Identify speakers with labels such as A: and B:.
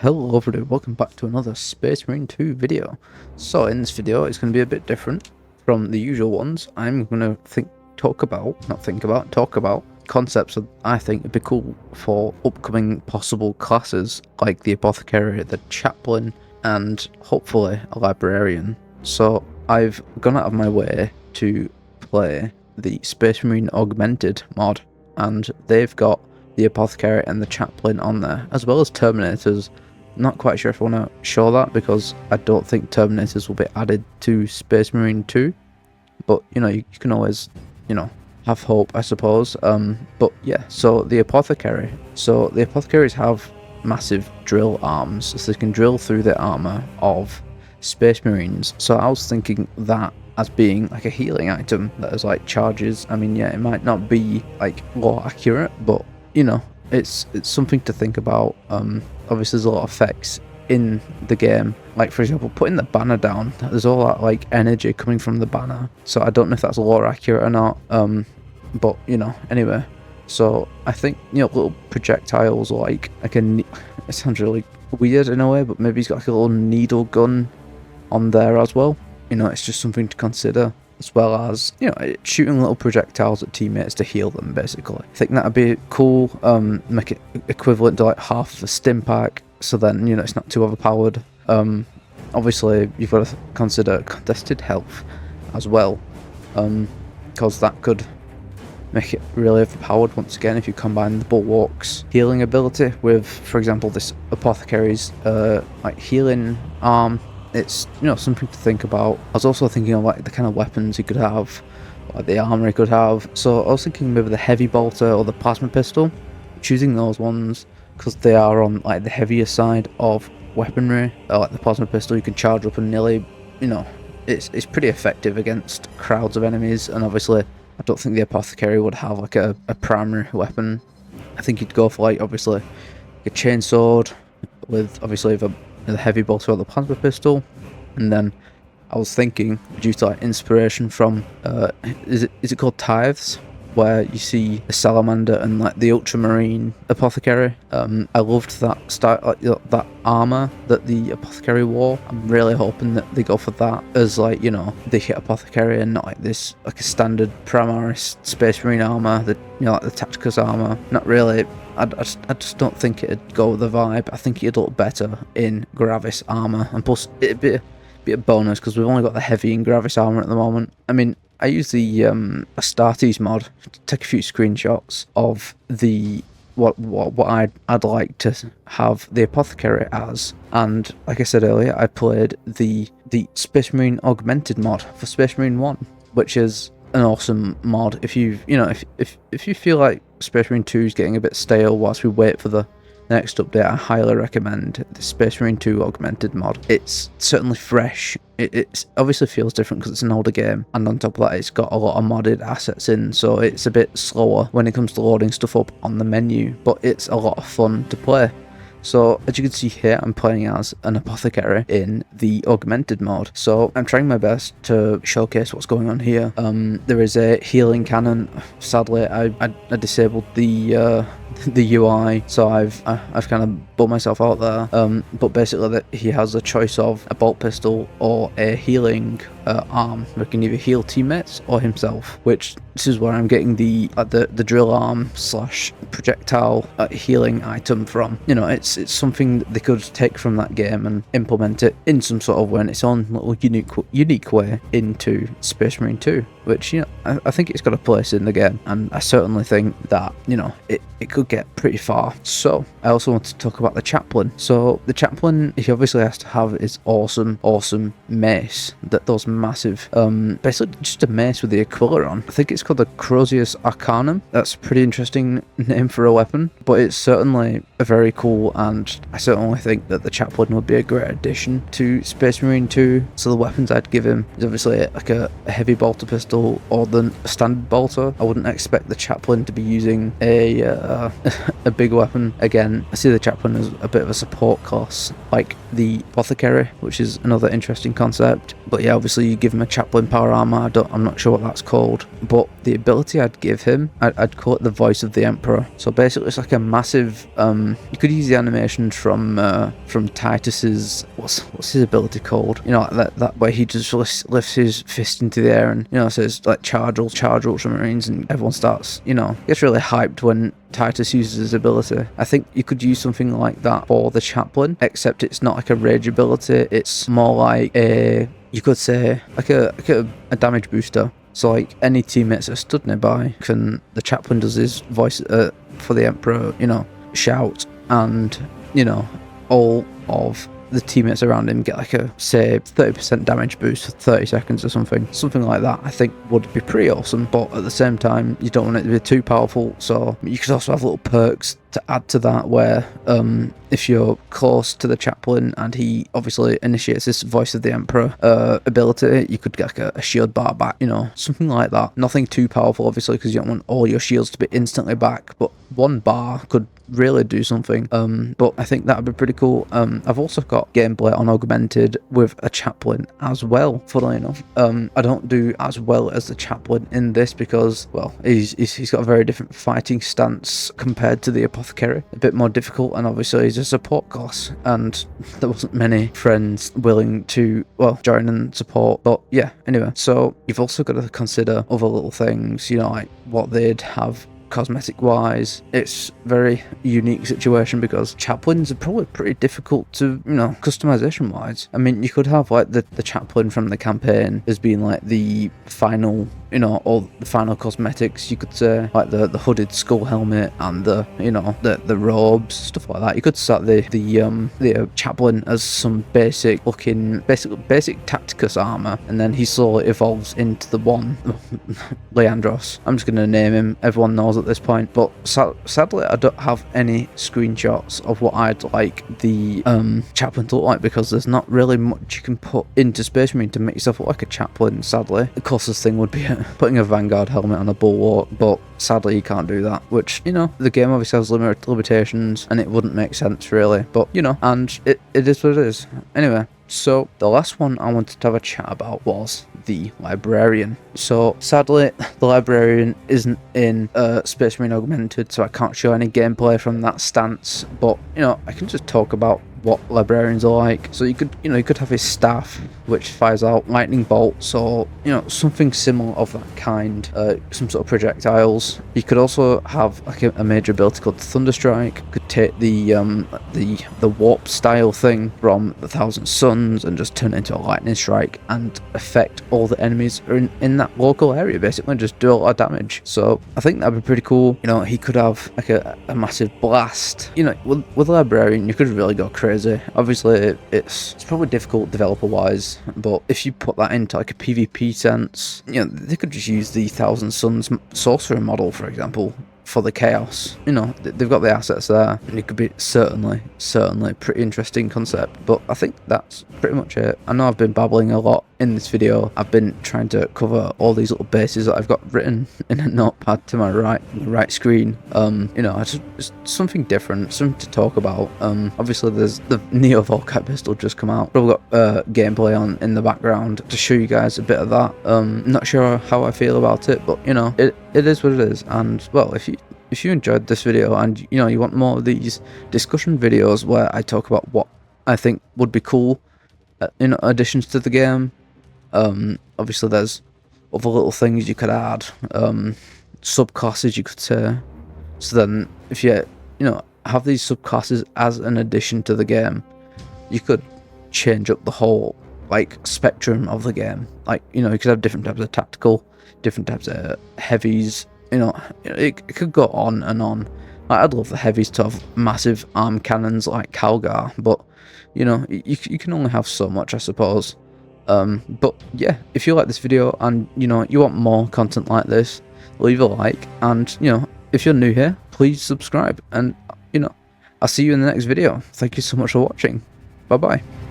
A: Hello everybody, welcome back to another Space Marine 2 video. So in this video it's going to be a bit different from the usual ones. I'm going to talk about concepts that I think would be cool for upcoming possible classes like the Apothecary, the Chaplain, and hopefully a Librarian. So I've gone out of my way to play the Space Marine Augmented mod, and they've got the Apothecary and the Chaplain on there, as well as Terminators. Not quite sure if I want to show that because I don't think Terminators will be added to Space Marine 2, but you can always have hope, I suppose. But yeah, so the Apothecaries have massive drill arms, so they can drill through the armor of Space Marines. So I was thinking that as being like a healing item that is like charges. I mean, yeah, it might not be like lore accurate, but it's something to think about. Obviously there's a lot of effects in the game, like for example putting the banner down, there's all that like energy coming from the banner, so I don't know if that's lore accurate or not, but anyway, so I think little projectiles like it sounds really weird in a way, but maybe he's got like a little needle gun on there as well. It's just something to consider, as well as shooting little projectiles at teammates to heal them. Basically, I think that'd be cool. Make it equivalent to like half of a stim pack, so then it's not too overpowered. Obviously you've got to consider contested health as well, because that could make it really overpowered once again if you combine the Bulwark's healing ability with, for example, this Apothecary's like healing arm. It's something to think about. I was also thinking of like the kind of weapons he could have, like the armor he could have. So I was thinking maybe the heavy bolter or the plasma pistol. Choosing those ones because they are on like the heavier side of weaponry. Like the plasma pistol, you can charge up and nearly, it's pretty effective against crowds of enemies. And obviously, I don't think the Apothecary would have like a primary weapon. I think you'd go for like obviously a chainsword with obviously the heavy bolter or the plasma pistol. And then I was thinking, due to like inspiration from is it called Tithes, where you see the salamander and like the ultramarine Apothecary. I loved that style, like that armor that the Apothecary wore. I'm really hoping that they go for that as like they hit Apothecary and not like this like a standard Primaris Space Marine armor, that like the Tacticus armor. Not really. I just don't think it'd go with the vibe. I think it'd look better in Gravis armor, and plus it'd be a bonus because we've only got the heavy and Gravis armor at the moment. I mean, I use the Astartes mod to take a few screenshots of the what I'd like to have the Apothecary as, and like I said earlier, I played the Space Marine Augmented mod for Space Marine 1, which is an awesome mod. If you if you feel like Space Marine 2 is getting a bit stale whilst we wait for the next update, I highly recommend the Space Marine 2 Augmented mod. It's certainly fresh. It obviously feels different because it's an older game, and on top of that it's got a lot of modded assets in, so it's a bit slower when it comes to loading stuff up on the menu, but it's a lot of fun to play. So as you can see here, I'm playing as an Apothecary in the Augmented mode. So I'm trying my best to showcase what's going on here. There is a healing cannon. Sadly, I disabled the UI, so I've kind of built myself out there. But basically, that he has a choice of a bolt pistol or a healing arm. We can either heal teammates or himself, which this is where I'm getting the drill arm slash projectile healing item from. It's something that they could take from that game and implement it in some sort of way, in its own little unique way into Space Marine 2, which I think it's got a place in the game, and I certainly think that it could get pretty far. So I also want to talk about the Chaplain. So the Chaplain, he obviously has to have his awesome mace, those massive basically just a mace with the Aquila on. I think it's called the Crozius Arcanum. That's a pretty interesting name for a weapon, but it's certainly a very cool, and I certainly think that the Chaplain would be a great addition to Space Marine 2. So the weapons I'd give him is obviously like a heavy bolter pistol or the standard bolter. I wouldn't expect the Chaplain to be using a big weapon. Again, I see the Chaplain as a bit of a support class, like the Apothecary, which is another interesting concept. But yeah, obviously you give him a Chaplain power armor. I'm not sure what that's called, but the the ability I'd give him, I'd call it the voice of the Emperor. So basically it's like a massive, you could use the animation from Titus's, what's his ability called? You know, like that way he just lifts his fist into the air and, you know, says like charge Ultramarines, and everyone starts, you know, gets really hyped when Titus uses his ability. I think you could use something like that for the Chaplain, except it's not like a rage ability, it's more like you could say like a damage booster. So like any teammates that are stood nearby, the Chaplain does his voice for the Emperor, you know, shout, and, you know, all of the teammates around him get like a, say, 30% damage boost for 30 seconds or something like that. I think would be pretty awesome, but at the same time you don't want it to be too powerful, so you could also have little perks to add to that, where if you're close to the Chaplain and he obviously initiates this voice of the Emperor ability, you could get like a shield bar back, you know, something like that. Nothing too powerful obviously, because you don't want all your shields to be instantly back, but one bar could really do something. But I think that would be pretty cool. I've also got gameplay on Augmented with a Chaplain as well, funnily enough. I don't do as well as the Chaplain in this because, well, he's got a very different fighting stance compared to the Apothecary, a bit more difficult, and obviously he's a support class, and there wasn't many friends willing to, well, join and support. But yeah, anyway, so you've also got to consider other little things, you know, like what they'd have cosmetic wise. It's very unique situation because Chaplains are probably pretty difficult to, you know, customization wise. I mean, you could have like the Chaplain from the campaign as being like the final, you know, or the final cosmetics, you could say, like the hooded skull helmet and the, you know, the robes, stuff like that. You could start the Chaplain as some basic looking, basic Tacticus armor, and then he slowly evolves into the one Leandros. I'm just gonna name him, everyone knows at this point, but sadly I don't have any screenshots of what I'd like the Chaplain to look like, because there's not really much you can put into Space Marine to make yourself look like a Chaplain, sadly. The closest thing would be putting a Vanguard helmet on a Bulwark, but sadly you can't do that, which, you know, the game obviously has limitations and it wouldn't make sense really, but, you know, and it is what it is. Anyway, so the last one I wanted to have a chat about was the Librarian. So sadly the Librarian isn't in Space Marine Augmented, so I can't show any gameplay from that stance, but, you know, I can just talk about what Librarians are like. So you could, you know, you could have his staff which fires out lightning bolts, or, you know, something similar of that kind, some sort of projectiles. You could also have like a major ability called Thunderstrike. Could take the warp style thing from the Thousand Suns and just turn it into a lightning strike and affect all the enemies in that local area, basically, and just do a lot of damage. So I think that'd be pretty cool. You know, he could have like a massive blast. You know, with Librarian you could really go crazy. Obviously it's probably difficult developer wise, but if you put that into like a PvP sense, you know, they could just use the Thousand Suns sorcerer model, for example, for the chaos. You know, they've got the assets there, and it could be certainly pretty interesting concept. But I think that's pretty much it. I know I've been babbling a lot in this video. I've been trying to cover all these little bases that I've got written in a notepad to my right screen. You know, it's something different, something to talk about. Obviously there's the Neo Volkite pistol just come out, but I've got gameplay on in the background to show you guys a bit of that. Not sure how I feel about it, but, you know, it is what it is. And, well, if you enjoyed this video and, you know, you want more of these discussion videos where I talk about what I think would be cool in additions to the game, obviously there's other little things you could add, subclasses you could say. So then if you know, have these subclasses as an addition to the game, you could change up the whole like spectrum of the game. Like, you know, you could have different types of tactical, different types of heavies. You know, it could go on and on. Like, I'd love the heavies to have massive arm cannons like Calgar, but, you know, you can only have so much, I suppose. But yeah, if you like this video and, you know, you want more content like this, leave a like, and, you know, if you're new here, please subscribe, and, you know, I'll see you in the next video. Thank you so much for watching. Bye bye.